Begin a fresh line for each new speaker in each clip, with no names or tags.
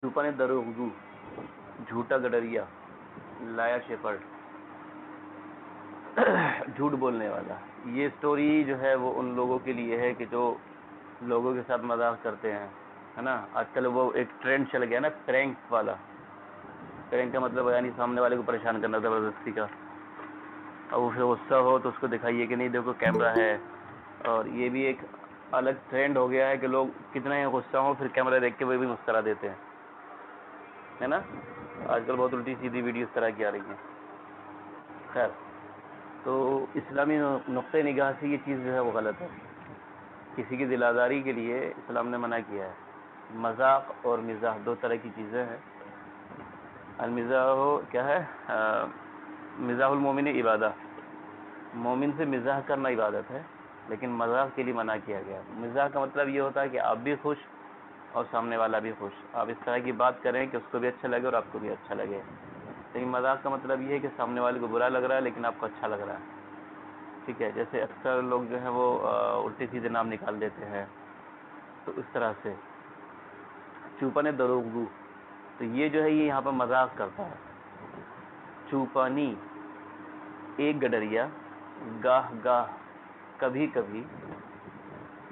چوپن دروغگو، جھوٹا گڈریا، لایا شیپرڈ، جھوٹ بولنے والا. یہ سٹوری جو ہے وہ ان لوگوں کے لیے ہے کہ جو لوگوں کے ساتھ مذاق کرتے ہیں، ہے نا. آج کل وہ ایک ٹرینڈ چل گیا نا پرینک والا. پرینک کا مطلب یعنی سامنے والے کو پریشان کرنا زبردستی کا. اور وہ پھر غصہ ہو تو اس کو دکھائیے کہ نہیں دیکھو کیمرہ ہے. اور یہ بھی ایک الگ ٹرینڈ ہو گیا ہے کہ لوگ کتنا ہی غصہ ہو پھر کیمرہ دیکھ کے وہ بھی مسکرا دیتے ہیں، ہے نا. آج کل بہت الٹی سیدھی ویڈیو اس طرح کی آ رہی ہیں. خیر، تو اسلامی نقطۂ نگاہ سے یہ چیز جو ہے وہ غلط ہے. کسی کی دل آزاری کے لیے اسلام نے منع کیا ہے. مذاق اور مزاح دو طرح کی چیزیں ہیں. المزاح کیا ہے؟ مزاح المومن عبادہ، مومن سے مزاح کرنا عبادت ہے، لیکن مذاق کے لیے منع کیا گیا. مزاح کا مطلب یہ ہوتا ہے کہ آپ بھی خوش اور سامنے والا بھی خوش، آپ اس طرح کی بات کریں کہ اس کو بھی اچھا لگے اور آپ کو بھی اچھا لگے. لیکن مذاق کا مطلب یہ ہے کہ سامنے والے کو برا لگ رہا ہے لیکن آپ کو اچھا لگ رہا ہے. ٹھیک ہے، جیسے اکثر لوگ جو ہیں وہ الٹے سیدھے نام نکال دیتے ہیں، تو اس طرح سے. چوپن دروغگو، تو یہ جو ہے یہ یہاں پر مذاق کرتا ہے. چوپانی ایک گڈریا، گاہ گاہ، کبھی کبھی،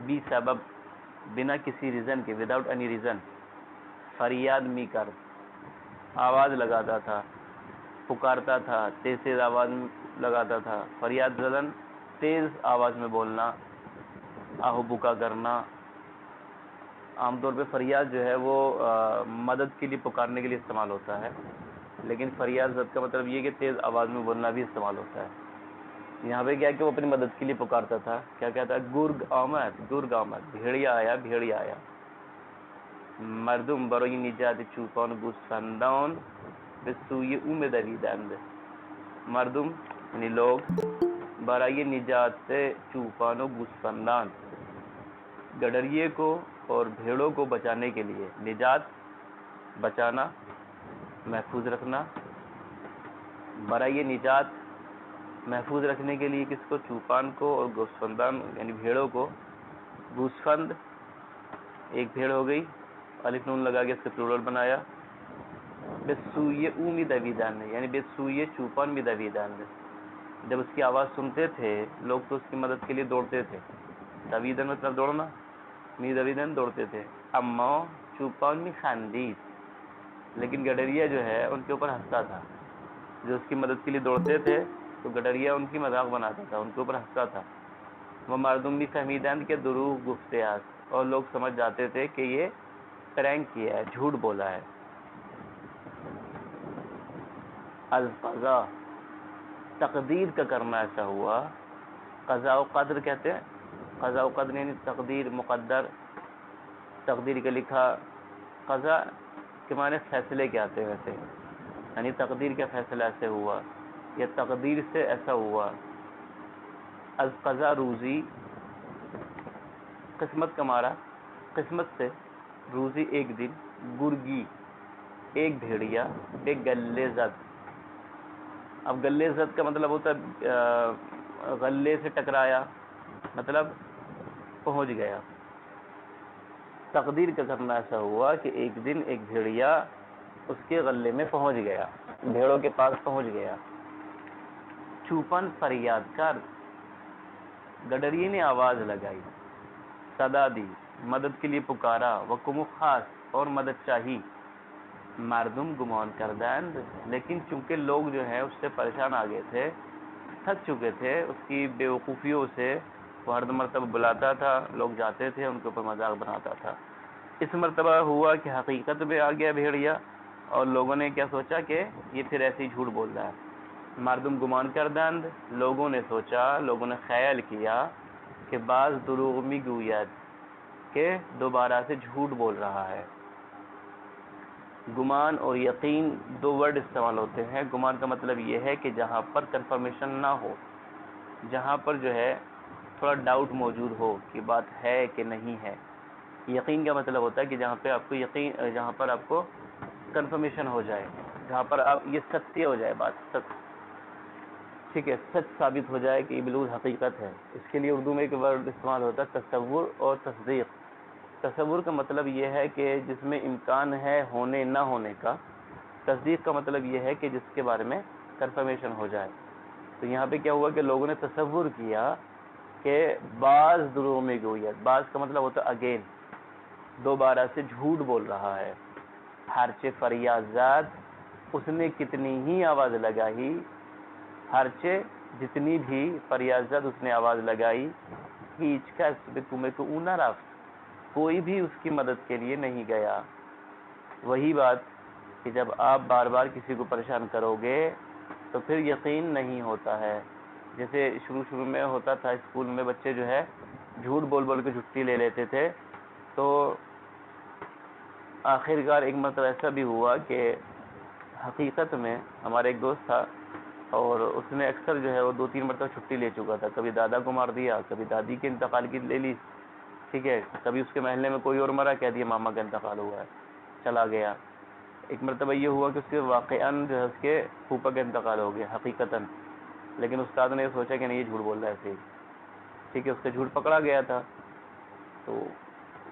بی سبب، بنا کسی ریزن کے، وداؤٹ اینی ریزن. فریاد می کر، آواز لگاتا تھا، پکارتا تھا، تیز تیز آواز لگاتا تھا. فریاد زدن، تیز آواز میں بولنا، آہو بکا کرنا. عام طور پہ فریاد جو ہے وہ مدد کے لیے پکارنے کے لیے استعمال ہوتا ہے، لیکن فریاد زد کا مطلب یہ کہ تیز آواز میں بولنا بھی استعمال ہوتا ہے. یہاں پہ کیا کہ وہ اپنی مدد کے لیے پکارتا تھا. کیا کہتا ہے؟ گرگ آمد، گرگ آمد، بھیڑیا آیا، بھیڑیا آیا. مردم برای نجات چوپان گوسفندان به سوی او میدویدند. مردم یعنی لوگ، برای نجات چوپان و گوسفندان، گڈریے کو اور بھیڑوں کو بچانے کے لیے. نجات بچانا، محفوظ رکھنا. برای نجات محفوظ رکھنے کے لیے کس کو؟ چوپان کو اور گوسفندان یعنی بھیڑوں کو. گوسفند ایک بھیڑ ہو گئی، الف نون لگا کے اس کا پلورل بنایا. بسوئے او می دویدند یعنی بسوئے چوپان می دویدند. جب اس کی آواز سنتے تھے لوگ تو اس کی مدد کے لیے دوڑتے تھے. دویدن مطلب دوڑنا، می دویدن دوڑتے تھے. اما چوپان می خندید، لیکن گڈریا جو ہے ان کے اوپر ہنستا تھا. جو اس کی مدد کے لیے دوڑتے تھے تو گڈریا ان کی مذاق بناتا تھا، ان کے اوپر ہنستا تھا. وہ مردم بھی فہمیدند کے دروغ گفتے است، اور لوگ سمجھ جاتے تھے کہ یہ پرینک کیا ہے، جھوٹ بولا ہے. القضاء، تقدیر کا کرنا ایسا ہوا. قضاء و قدر کہتے ہیں. قضاء و قدر یعنی تقدیر، مقدر. تقدیر کا لکھا، قضاء کے معنی فیصلے کے آتے ہیں ویسے، یعنی تقدیر کا فیصلہ ایسے ہوا یا تقدیر سے ایسا ہوا. از قضا روزی، قسمت کا مارا، قسمت سے. روزی ایک دن. گرگی ایک بھیڑیا. بے گلے زد، اب گلے زد کا مطلب ہوتا ہے غلے سے ٹکرایا، مطلب پہنچ گیا. تقدیر کا کرنا ایسا ہوا کہ ایک دن ایک بھیڑیا اس کے غلے میں پہنچ گیا، بھیڑوں کے پاس پہنچ گیا. چوپن فریاد کر، گڈریے نے آواز لگائی. صدا دی، مدد کے لیے پکارا. وکم خاص، اور مدد چاہی. مردم گمان کردند، لیکن چونکہ لوگ جو ہیں اس سے پریشان آ گئے تھے، تھک چکے تھے اس کی بے وقوفیوں سے. وہ ہر مرتبہ بلاتا تھا، لوگ جاتے تھے ان کے اوپر مذاق بناتا تھا. اس مرتبہ ہوا کہ حقیقت میں آ گیا بھیڑیا، اور لوگوں نے کیا سوچا کہ یہ پھر ایسے ہی جھوٹ بول رہا ہے. مردم گمان کردند، لوگوں نے سوچا، لوگوں نے خیال کیا کہ بعض دروغ می گوید، کہ دوبارہ سے جھوٹ بول رہا ہے. گمان اور یقین دو ورڈ استعمال ہوتے ہیں. گمان کا مطلب یہ ہے کہ جہاں پر کنفرمیشن نہ ہو، جہاں پر جو ہے تھوڑا ڈاؤٹ موجود ہو کہ بات ہے کہ نہیں ہے. یقین کا مطلب ہوتا ہے کہ جہاں پہ آپ کو یقین، جہاں پر آپ کو کنفرمیشن ہو جائے، جہاں پر آپ یہ ستیہ ہو جائے بات، سچ. ٹھیک ہے، سچ ثابت ہو جائے کہ یہ بالکل حقیقت ہے. اس کے لیے اردو میں ایک ورڈ استعمال ہوتا ہے تصور اور تصدیق. تصور کا مطلب یہ ہے کہ جس میں امکان ہے ہونے نہ ہونے کا. تصدیق کا مطلب یہ ہے کہ جس کے بارے میں کنفرمیشن ہو جائے. تو یہاں پہ کیا ہوا کہ لوگوں نے تصور کیا کہ بعض دروغ میں گویا. بعض کا مطلب ہوتا ہے اگین، دوبارہ سے جھوٹ بول رہا ہے. ہرچہ فریاد زاد، اس نے کتنی ہی آواز لگائی. ہرچہ جتنی بھی فریاد زاد اس نے آواز لگائی. ہیچ کس بکمے کو اونہ رفت، کوئی بھی اس کی مدد کے لیے نہیں گیا. وہی بات کہ جب آپ بار بار کسی کو پریشان کرو گے تو پھر یقین نہیں ہوتا ہے. جیسے شروع میں ہوتا تھا اسکول میں، بچے جو ہے جھوٹ بول بول کے چھٹی لے لیتے تھے. تو آخر کار ایک مرتبہ ایسا بھی ہوا کہ حقیقت میں ہمارا ایک دوست تھا اور اس نے اکثر جو ہے وہ 2-3 مرتبہ چھٹی لے چکا تھا. کبھی دادا کو مار دیا، کبھی دادی کے انتقال کی لے لی، ٹھیک ہے، کبھی اس کے محلے میں کوئی اور مرا، کہہ دیا ماما کا انتقال ہوا ہے، چلا گیا. ایک مرتبہ یہ ہوا کہ اس کے واقعاً جو ہے اس کے پھوپھا کا انتقال ہو گیا حقیقتاً. لیکن استاد نے یہ سوچا کہ نہیں، یہ جھوٹ بول رہا ہے ایسے ہی، ٹھیک ہے، اس کا جھوٹ پکڑا گیا تھا. تو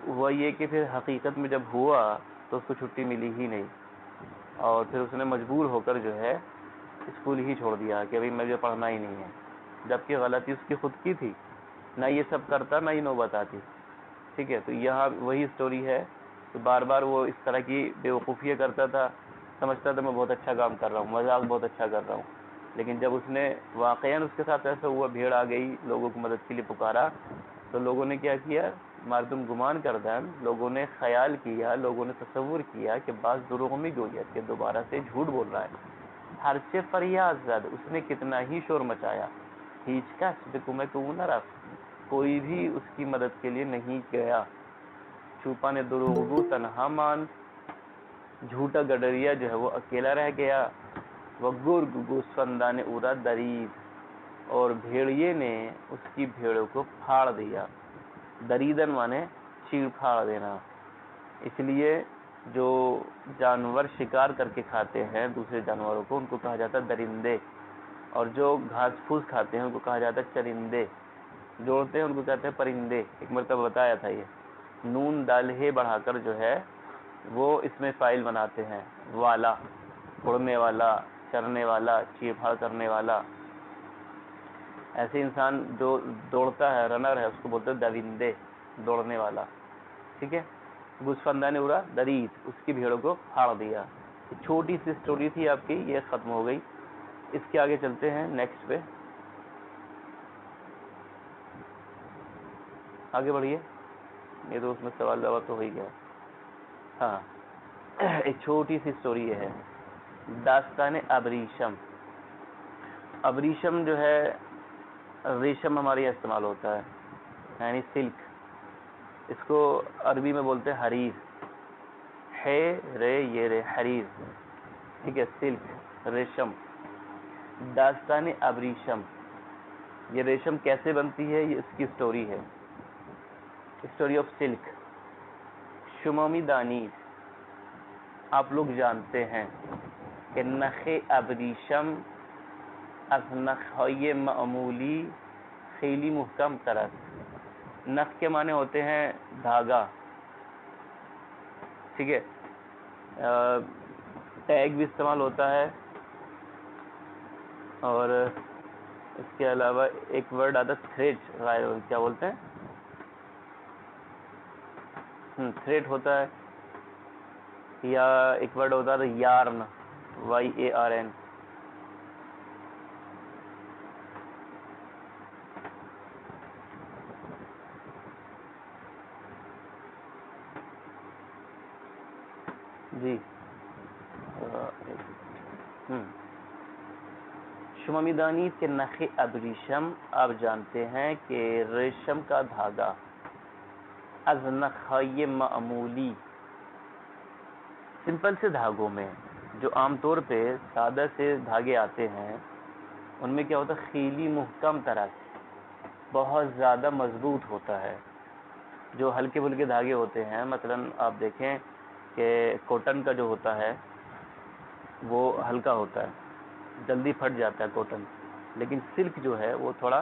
ہوا یہ کہ پھر حقیقت میں جب ہوا تو اس کو چھٹی ملی ہی نہیں، اور پھر اس نے مجبور ہو کر جو ہے اسکول ہی چھوڑ دیا کہ ابھی مجھے پڑھنا ہی نہیں ہے. جبکہ غلطی اس کی خود کی تھی، نہ یہ سب کرتا نہ یہ نوبت آتی. ٹھیک ہے، تو یہاں وہی اسٹوری ہے کہ بار بار وہ اس طرح کی بیوقوفیاں کرتا تھا. سمجھتا تھا میں بہت اچھا کام کر رہا ہوں، مذاق بہت اچھا کر رہا ہوں. لیکن جب اس نے واقعاً اس کے ساتھ ایسا ہوا، بھیڑ آ گئی، لوگوں کی مدد کے لیے پکارا، تو لوگوں نے کیا کیا، مردم گمان کردن، لوگوں نے خیال کیا، لوگوں نے تصور کیا کہ بعض دروغ میں گویا کہ دوبارہ سے جھوٹ بول رہا ہے. ہر سے فریاد زد، اس نے کتنا ہی شور مچایا. ہیچ کا بکمے کو نہ رفت، کوئی بھی اس کی مدد کے لیے نہیں گیا. چھوپا نے دروغگو تنہا مان، جھوٹا گڈریا جو ہے وہ اکیلا رہ گیا. وہ گرگ گوسفندان اورا دریز، اور بھیڑیے نے اس کی بھیڑوں کو پھاڑ دیا. دریدن مانے چیڑ پھاڑ دینا. اس لیے جو جانور شکار کر کے کھاتے ہیں دوسرے جانوروں کو، ان کو کہا جاتا ہے درندے، اور جو گھاس پھوس کھاتے ہیں ان کو کہا جاتا ہے چرندے. جوڑتے ہیں ان کو کہتے ہیں پرندے. ایک مرتبہ بتایا تھا، یہ نون دال ہے بڑھا کر جو ہے وہ اس میں فائل بناتے ہیں، والا، اڑنے والا، چرنے والا، چیڑ پھاڑ کرنے والا. ایسے انسان جو دوڑتا ہے، رنر ہے، اس کو بولتے ہیں درندے، دوڑنے والا. ٹھیک ہے، گوسفندان اڑا دریز، اس کی بھیڑوں کو پھاڑ دیا. چھوٹی سی سٹوری تھی آپ کی، یہ ختم ہو گئی. اس کے آگے چلتے ہیں نیکسٹ پہ، آگے بڑھیے. یہ تو اس میں سوال جواب تو ہو ہی گیا. ہاں، ایک چھوٹی سی سٹوری یہ ہے، داستان ابریشم. ابریشم جو ہے، ریشم ہمارے یہاں استعمال ہوتا ہے، یعنی سلک. اس کو عربی میں بولتے ہیں حریر، ہے رے یہ رے، حریر. ٹھیک ہے، سلک، ریشم. داستان ابریشم، یہ ریشم کیسے بنتی ہے، یہ اس کی سٹوری ہے. Story of silk. شمامی دانیس، آپ لوگ جانتے ہیں کہ نخ ابریشم از نخهای معمولی خیلی محکم تر است. نخ کے معنی ہوتے ہیں دھاگا. ٹھیک ہے، ٹیگ بھی استعمال ہوتا ہے، اور اس کے علاوہ ایک ورڈ آتا ہے تھریڈ، کیا بولتے ہیں، تھریڈ ہوتا ہے. یا ایک ورڈ ہوتا ہے یارن، YARN. جی، شمامی دانی کے نخ ابریشم، آپ جانتے ہیں کہ ریشم کا دھاگا، از نخهای معمولی، سمپل سے دھاگوں میں، جو عام طور پہ سادہ سے دھاگے آتے ہیں، ان میں کیا ہوتا ہے، خیلی محکم طرح سے، بہت زیادہ مضبوط ہوتا ہے. جو ہلکے پھلکے دھاگے ہوتے ہیں، مثلا آپ دیکھیں کہ کاٹن کا جو ہوتا ہے وہ ہلکا ہوتا ہے، جلدی پھٹ جاتا ہے کاٹن. لیکن سلک جو ہے وہ تھوڑا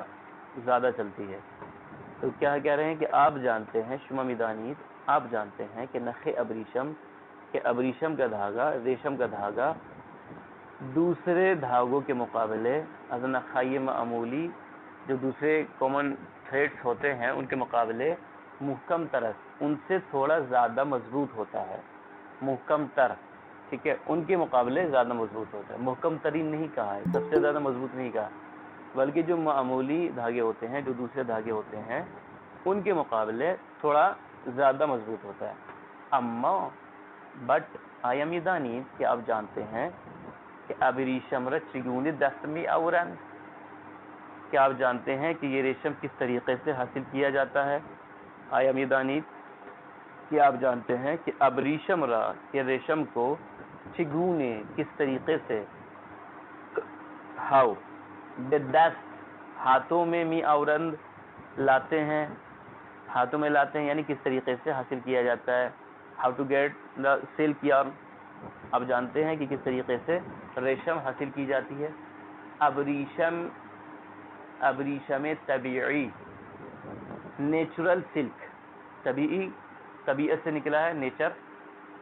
زیادہ چلتی ہے. تو کیا کہہ رہے ہیں کہ آپ جانتے ہیں، شمامی دانیت، آپ جانتے ہیں کہ نخ ابریشم کہ ابریشم کا دھاگا، ریشم کا دھاگا دوسرے دھاگوں کے مقابلے از نخائی معمولی جو دوسرے کامن تھریڈس ہوتے ہیں ان کے مقابلے محکم تر، ان سے تھوڑا زیادہ مضبوط ہوتا ہے، محکم تر، ٹھیک ہے، ان کے مقابلے زیادہ مضبوط ہوتا ہے، محکم ترین نہیں کہا ہے، سب سے زیادہ مضبوط نہیں کہا، بلکہ جو معمولی دھاگے ہوتے ہیں، جو دوسرے دھاگے ہوتے ہیں ان کے مقابلے تھوڑا زیادہ مضبوط ہوتا ہے. اما بٹ آیم دانی کہ آپ جانتے ہیں کہ ابریشم رچگون دستمی اورن، کہ آپ جانتے ہیں کہ یہ ریشم کس طریقے سے حاصل کیا جاتا ہے. آیم دانی کہ آپ جانتے ہیں کہ ابریشم را کہ ریشم کو چگونے کس طریقے سے، ہاؤ دست ہاتھوں میں می اورند لاتے ہیں، ہاتھوں میں لاتے ہیں یعنی کس طریقے سے حاصل کیا جاتا ہے. How to get the silk yarn, آپ جانتے ہیں کہ کس طریقے سے ریشم حاصل کی جاتی ہے. ابریشم طبیعی نیچرل سلک، طبیعی طبیعت سے نکلا ہے، نیچر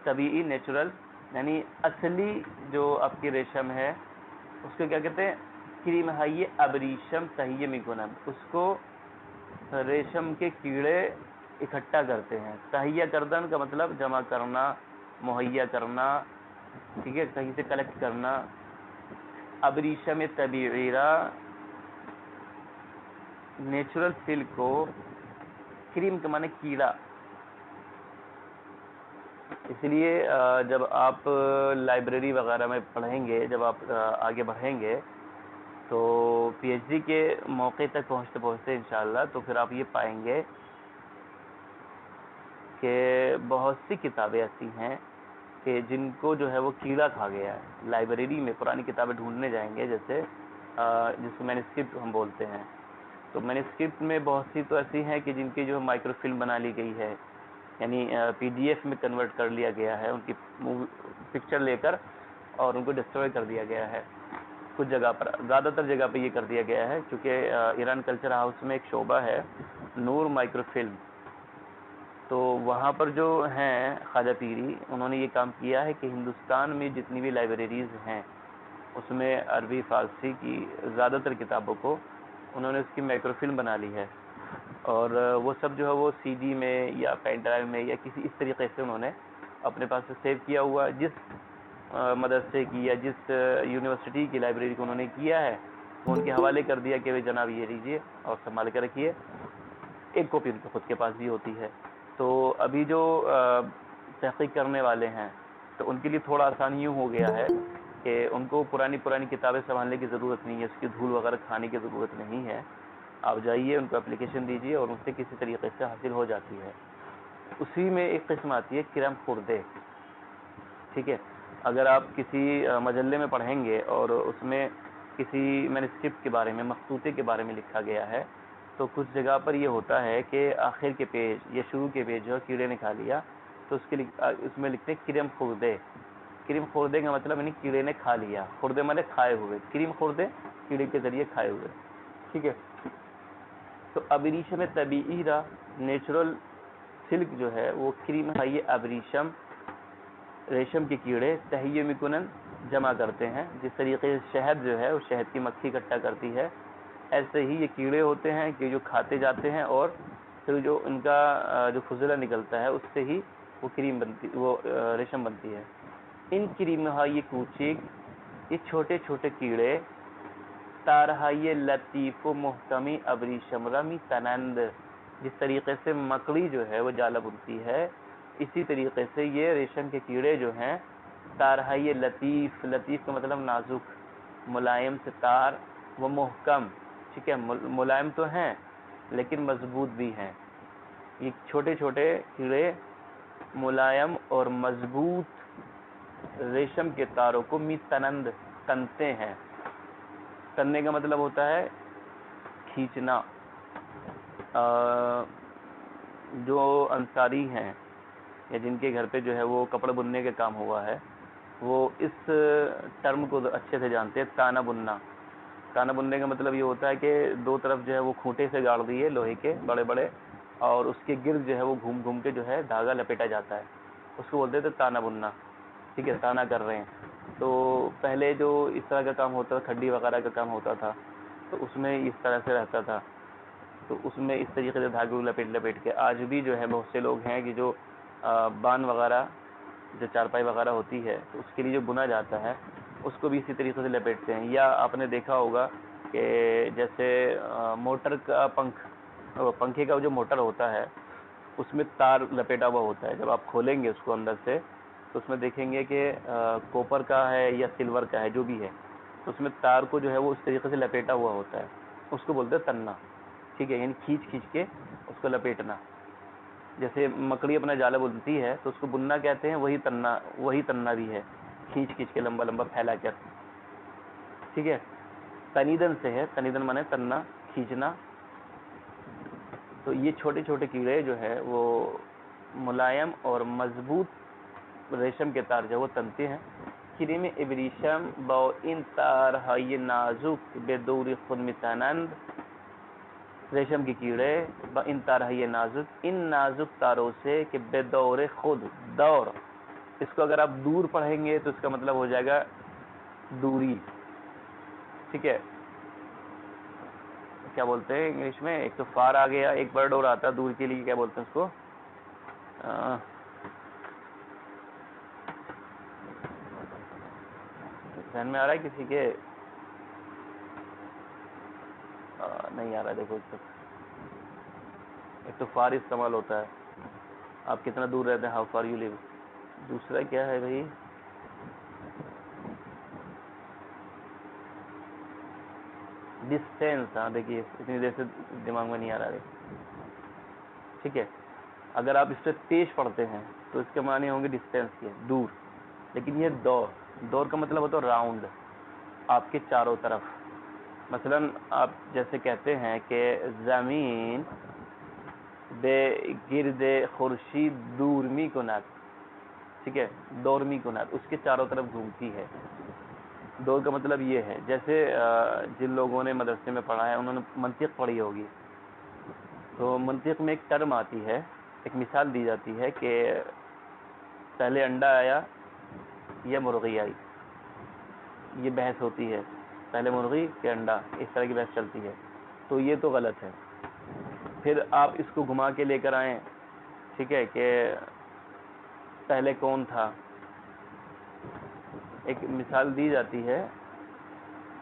طبیعی نیچرل یعنی اصلی جو آپ کی ریشم ہے اس کو کیا کہتے ہیں، کریم ہائی ابریشم تہیہ میکنن، اس کو ریشم کے کیڑے اکٹھا کرتے ہیں. تہیہ کردن کا مطلب جمع کرنا، مہیا کرنا، ٹھیک ہے، کہیں سے کلیکٹ کرنا. ابریشم طبیعی را نیچرل سلک کو، کریم کے معنی کیڑا، اس لیے جب آپ لائبریری وغیرہ میں پڑھیں گے، جب آپ آگے بڑھیں گے تو پی ایچ ڈی کے موقع تک پہنچتے پہنچتے انشاءاللہ تو پھر آپ یہ پائیں گے کہ بہت سی کتابیں ایسی ہیں کہ جن کو جو ہے وہ کیڑا کھا گیا ہے. لائبریری میں پرانی کتابیں ڈھونڈنے جائیں گے، جیسے جس کو مینuscript ہم بولتے ہیں، تو مینuscript میں بہت سی تو ایسی ہیں کہ جن کی جو مائکرو فلم بنا لی گئی ہے، یعنی پی ڈی ایف میں کنورٹ کر لیا گیا ہے، ان کی پکچر لے کر اور ان کو ڈسٹروائے کر دیا گیا ہے. کچھ جگہ پر، زیادہ تر جگہ پہ یہ کر دیا گیا ہے، چونکہ ایران کلچر ہاؤس میں ایک شعبہ ہے نور مائکرو فلم، تو وہاں پر جو ہیں خواجہ پیری، انہوں نے یہ کام کیا ہے کہ ہندوستان میں جتنی بھی لائبریریز ہیں اس میں عربی فارسی کی زیادہ تر کتابوں کو انہوں نے اس کی مائکرو فلم بنا لی ہے، اور وہ سب جو ہے وہ سی ڈی میں یا پین ڈرائیو میں یا کسی اس طریقے سے انہوں نے اپنے پاس سے سیو کیا ہوا. جس مدرسے کی یا جس یونیورسٹی کی لائبریری کو انہوں نے کیا ہے وہ ان کے حوالے کر دیا کہ جناب یہ لیجیے اور سنبھال کے رکھیے. ایک کاپی ان کے خود کے پاس بھی ہوتی ہے. تو ابھی جو تحقیق کرنے والے ہیں تو ان کے لیے تھوڑا آسان یوں ہو گیا ہے کہ ان کو پرانی کتابیں سنبھالنے کی ضرورت نہیں ہے، اس کی دھول وغیرہ کھانے کی ضرورت نہیں ہے. آپ جائیے، ان کو اپلیکیشن دیجیے اور ان سے کسی طریقے سے حاصل ہو جاتی ہے. اسی میں ایک قسم آتی ہے کرم خوردے، ٹھیک ہے. اگر آپ کسی مجلے میں پڑھیں گے اور اس میں کسی مینuscript کے بارے میں، مخطوطے کے بارے میں لکھا گیا ہے تو کچھ جگہ پر یہ ہوتا ہے کہ آخر کے پیج یا شروع کے پیج جو کیڑے نے کھا لیا تو اس میں لکھتے ہیں کرم خوردے. کریم خوردے کا مطلب یعنی کیڑے نے کھا لیا، خوردے مانے کھائے ہوئے، کریم خوردے کیڑے کے ذریعے کھائے ہوئے، ٹھیک ہے. تو ابریشم طبیعی را نیچرل سلک جو ہے وہ کریم ہائی ابریشم ریشم کے کیڑے تہیہ میکنن جمع کرتے ہیں. جس طریقے سے شہد جو ہے وہ شہد کی مکھی اکٹھا کرتی ہے، ایسے ہی یہ کیڑے ہوتے ہیں کہ جو کھاتے جاتے ہیں اور پھر جو ان کا جو فضلہ نکلتا ہے اس سے ہی وہ کریم بنتی، وہ ریشم بنتی ہے. ان کریم یہ کوچک، یہ چھوٹے چھوٹے کیڑے تارہائی لطیف و محکمی ابریشم رمی تنند، جس طریقے سے مکڑی جو ہے وہ جالا بنتی ہے اسی طریقے سے یہ ریشم کے کیڑے جو ہیں تارہائی لطیف، لطیف کا مطلب نازک، ملائم سے تار، وہ محکم، ٹھیک ہے، ملائم تو ہیں لیکن مضبوط بھی ہیں. یہ چھوٹے چھوٹے کیڑے ملائم اور مضبوط ریشم کے تاروں کو می تنند تنتے ہیں. تننے کا مطلب ہوتا ہے کھینچنا. جو انصاری ہیں یا جن کے گھر پہ جو ہے وہ کپڑے بننے کا کام ہوا ہے وہ اس ٹرم کو اچھے سے جانتے ہیں، تانا بننا. تانا بننے کا مطلب یہ ہوتا ہے کہ دو طرف جو ہے وہ کھوٹے سے گاڑ دیے لوہے کے بڑے بڑے، اور اس کے گرد جو ہے وہ گھوم گھوم کے جو ہے دھاگا لپیٹا جاتا ہے، اس کو بولتے تھے تانا بننا. ٹھیک ہے، تانا کر رہے ہیں. تو پہلے جو اس طرح کا کام ہوتا تھا، کھڈی وغیرہ کا کام ہوتا تھا، تو اس میں اس طرح سے رہتا تھا. تو اس میں اس طریقے سے دھاگے کو لپیٹ لپیٹ کے آج بھی جو ہے بہت سے لوگ ہیں کہ جو بان وغیرہ، جو چارپائی وغیرہ ہوتی ہے تو اس کے لیے جو بنا جاتا ہے اس کو بھی اسی طریقے سے لپیٹتے ہیں. یا آپ نے دیکھا ہوگا کہ جیسے موٹر کا پنکھے کا جو موٹر ہوتا ہے اس میں تار لپیٹا ہوا ہوتا ہے. جب آپ کھولیں گے اس کو اندر سے تو اس میں دیکھیں گے کہ کوپر کا ہے یا سلور کا ہے، جو بھی ہے، تو اس میں تار کو جو ہے وہ اس طریقے سے لپیٹا ہوا ہوتا ہے. اس کو بولتے ہیں تننا. ٹھیک ہے، یعنی کھینچ کھینچ کے اس کو لپیٹنا. جیسے مکڑی اپنا جالا بنتی ہے تو اس کو بننا کہتے ہیں، وہی تننا بھی ہے، کھینچ کھینچ کے لمبا لمبا پھیلا کر. ٹھیک ہے، تنیدن سے ہے، تنیدن مانے تننا، کھینچنا. تو یہ چھوٹے چھوٹے کیڑے جو ہے وہ ملائم اور مضبوط ریشم کے تار جو وہ تنتے ہیں. کریم ابریشم با این تار های نازک به دور خود میتنند. ریشم کے کیڑے با این تار های نازک، ان نازک تاروں سے کہ بے دور خود، دور اس کو اگر آپ دور پڑھیں گے تو اس کا مطلب ہو جائے گا دوری. ٹھیک ہے، کیا بولتے ہیں انگلش میں، ایک تو فار آ گیا، ایک ورڈ اور آتا ہے دور کے لیے، کیا بولتے ہیں اس کو، ذہن میں آ رہا ہے کسی کے؟ نہیں آ رہا. دیکھو ایک تو فار استعمال ہوتا ہے، آپ کتنا دور رہتے ہیں، ہاؤ فار یو لیو. دوسرا کیا ہے بھائی، ڈسٹینس. ہاں دیکھیے اتنی دیر سے دماغ میں نہیں آ رہا. ٹھیک ہے، اگر آپ اس سے تیز پڑھتے ہیں تو اس کے معنی ہوں گے ڈسٹینس کے، دور. لیکن یہ دور کا مطلب ہوتا ہے راؤنڈ، آپ کے چاروں طرف. مثلا آپ جیسے کہتے ہیں کہ زمین بے گرد خورشید دور می کند. ٹھیک ہے، دور می کند، اس کے چاروں طرف گھومتی ہے. دور کا مطلب یہ ہے، جیسے جن لوگوں نے مدرسے میں پڑھا ہے انہوں نے منطق پڑھی ہوگی، تو منطق میں ایک ٹرم آتی ہے، ایک مثال دی جاتی ہے کہ پہلے انڈا آیا یا مرغی آئی. یہ بحث ہوتی ہے، پہلے مرغی کہ انڈا، اس طرح کی بحث چلتی ہے. تو یہ تو غلط ہے. پھر آپ اس کو گھما کے لے کر آئیں، ٹھیک ہے، کہ پہلے کون تھا. ایک مثال دی جاتی ہے.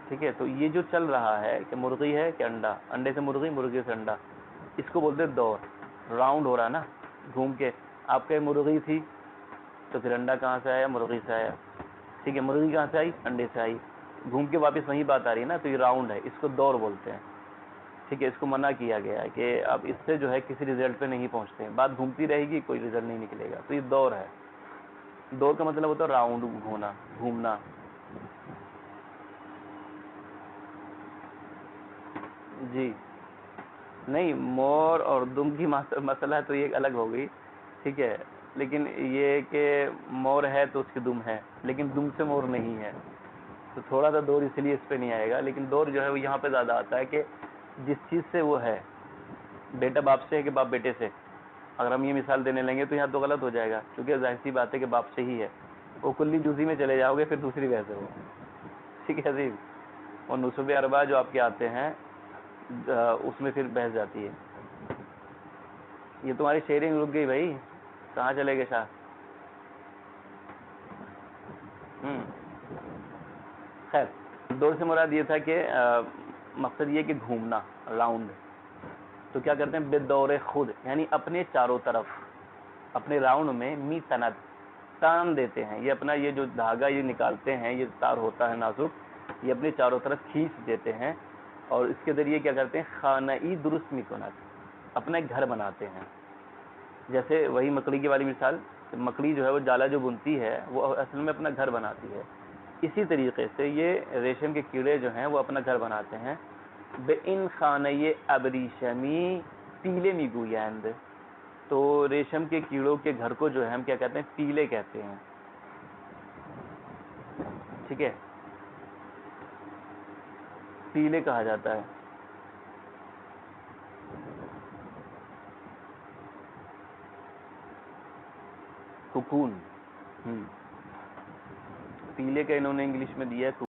ٹھیک ہے، تو یہ جو چل رہا ہے کہ مرغی ہے کہ انڈا، انڈے سے مرغی، مرغی سے انڈا، اس کو بولتے ہیں دور. راؤنڈ ہو رہا نا، گھوم کے. آپ کے مرغی تھی تو پھر انڈا کہاں سے آیا، مرغی سے آیا. ٹھیک ہے، مرغی کہاں سے آئی، انڈے سے آئی، گھوم کے واپس وہیں بات آ رہی ہے نا. تو یہ راؤنڈ ہے، اس کو دور بولتے ہیں. ٹھیک ہے، اس کو منع کیا گیا ہے کہ آپ اس سے جو ہے کسی ریزلٹ پہ نہیں پہنچتے ہیں، بات گھومتی رہے گی، کوئی ریزلٹ نہیں نکلے گا. تو یہ دور ہے. دور کا مطلب ہوتا ہے راؤنڈ، ہونا، گھومنا. جی نہیں، مور اور دم کی مسئلہ تو یہ الگ ہو گئی. ٹھیک ہے، لیکن یہ کہ مور ہے تو اس کی دم ہے، لیکن دم سے مور نہیں ہے. تو تھوڑا سا دور اس لیے اس پہ نہیں آئے گا. لیکن دور جو ہے وہ یہاں پہ زیادہ آتا ہے کہ جس چیز سے وہ ہے، بیٹا باپ سے ہے کہ باپ بیٹے سے. اگر ہم یہ مثال دینے لیں گے تو یہاں تو غلط ہو جائے گا، کیونکہ ظاہر سی بات ہے کہ باپ سے ہی ہے. وہ کلی جزی میں چلے جاؤ گے پھر دوسری بحث ہے وہ. ٹھیک ہے عزیز، اور نصب اربع جو آپ کے آتے ہیں اس میں پھر بحث جاتی ہے. یہ تمہاری شیئرنگ رک گئی بھائی، کہاں چلے گئے شاہ؟ خیر، دور سے مراد یہ تھا کہ مقصد یہ کہ گھومنا، راؤنڈ. تو کیا کرتے ہیں، بے دور خود، یعنی اپنے چاروں طرف، اپنے راؤنڈ میں می تند، تان دیتے ہیں. یہ اپنا یہ جو دھاگا یہ نکالتے ہیں، یہ تار ہوتا ہے نازک، یہ اپنے چاروں طرف کھینچ دیتے ہیں. اور اس کے ذریعے کیا کرتے ہیں، خانئی درست می کند، اپنا ایک گھر بناتے ہیں. جیسے وہی مکڑی کی والی مثال، مکڑی جو ہے وہ جالا جو بنتی ہے وہ اصل میں اپنا گھر بناتی ہے. اسی طریقے سے یہ ریشم کے کیڑے جو ہیں وہ اپنا گھر بناتے ہیں. بے ان خانۂ ابریشمی پیلے می گویند. تو ریشم کے کیڑوں کے گھر کو جو ہے ہم کیا کہتے ہیں، پیلے کہتے ہیں. ٹھیک ہے، پیلے کہا جاتا ہے. کوکون، پیلے کا انہوں نے انگلش میں دیا ہے